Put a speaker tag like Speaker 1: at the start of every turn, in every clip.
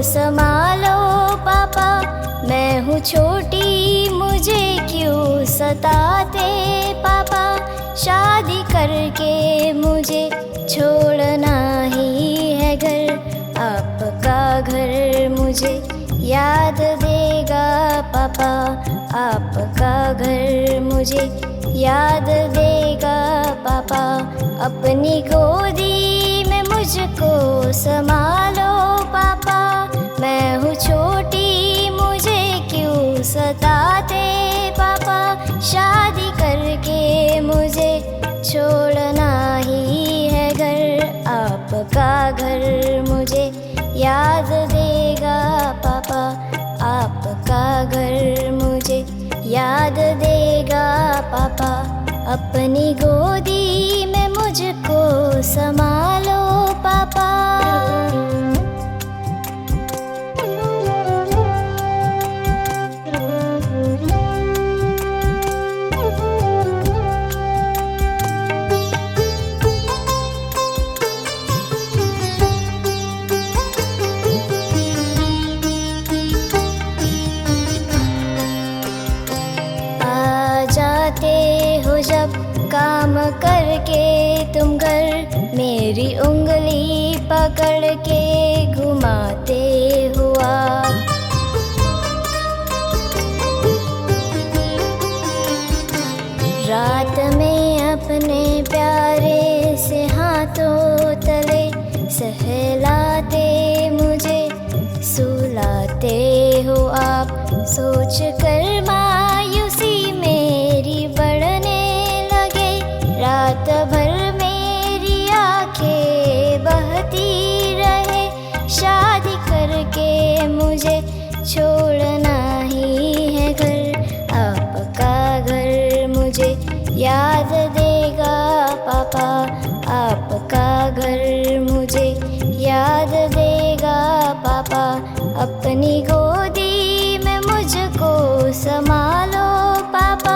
Speaker 1: संभालो पापा, मैं हूँ छोटी मुझे क्यों सताते पापा। शादी करके मुझे छोड़ना ही है घर, आपका घर मुझे याद देगा पापा। आपका घर मुझे याद देगा पापा। अपनी गोदी में मुझको संभालो पापा, मैं हूँ छोटी मुझे क्यों सताते पापा। शादी करके मुझे छोड़ना ही है घर, आपका घर मुझे याद देगा पापा। आपका घर मुझे याद देगा पापा। अपनी गोदी में मुझको संभालो पापा। जाते हो जब काम करके तुम घर, मेरी उंगली पकड़ के घुमाते हो आप। रात में अपने प्यारे से हाथों तले सहलाते मुझे सुलाते हो आप। सोच कर मायूसी मेरी बढ़ने लगे, रात भर मेरी आंखें बहती रहे। शादी करके मुझे छोड़ना ही है घर, आपका घर मुझे याद देगा पापा। आपका घर मुझे याद देगा पापा। अपनी गोदी में मुझको संभालो पापा।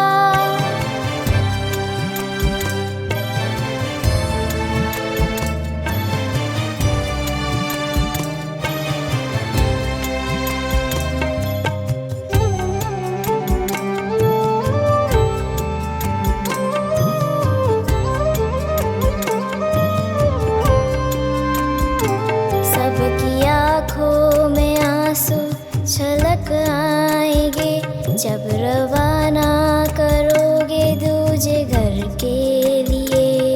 Speaker 1: सबकी आँखों में आंसू छलक आएंगे जब रवाना करोगे दूजे घर के लिए।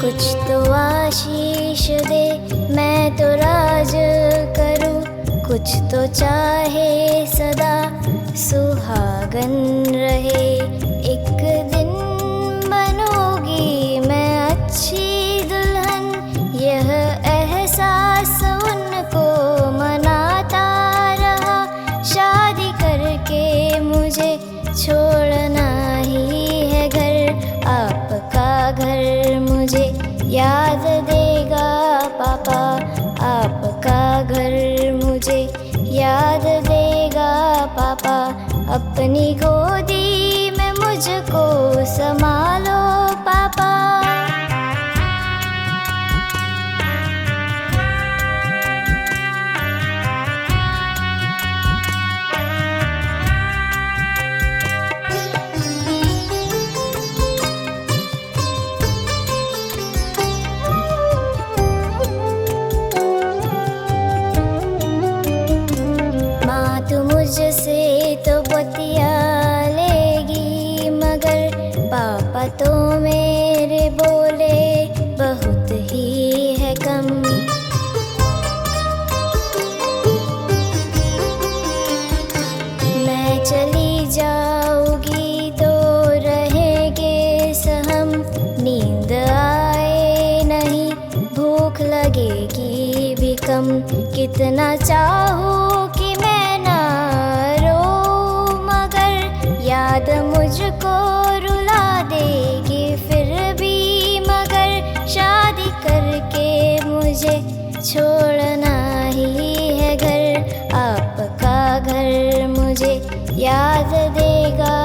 Speaker 1: कुछ तो आशीष दे मैं तो राज करूं, कुछ तो चाहे सदा सुहागन रहे। एक दिन बनूंगी मैं अच्छी दुल्हन, यह एहसास उनको मनाता रहा। शादी करके मुझे छोड़ना ही है घर, आपका घर मुझे याद देगा पापा। आपका घर मुझे याद देगा पापा। अपनी गोदी में मुझको संभालो पापा। माँ तू मुझसे तो बतिया लेगी, मगर पापा तो मेरे बोले बहुत ही है कम। मैं चली जाऊंगी तो रहेंगे सहम, नींद आए नहीं भूख लगेगी भी कम। कितना चाहूँ कि मैं ना रो, मगर याद मुझको रुला देगी फिर भी। मगर शादी करके मुझे छोड़ना ही है घर, आपका घर मुझे याद देगा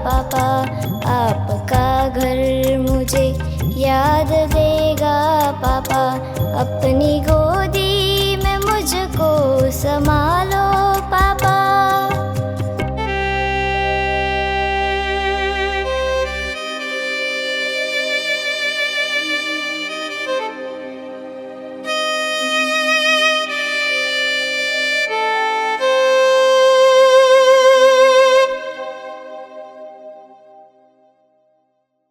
Speaker 1: पापा। आपका घर मुझे याद देगा पापा, अपनी गोदी में मुझको संभालो।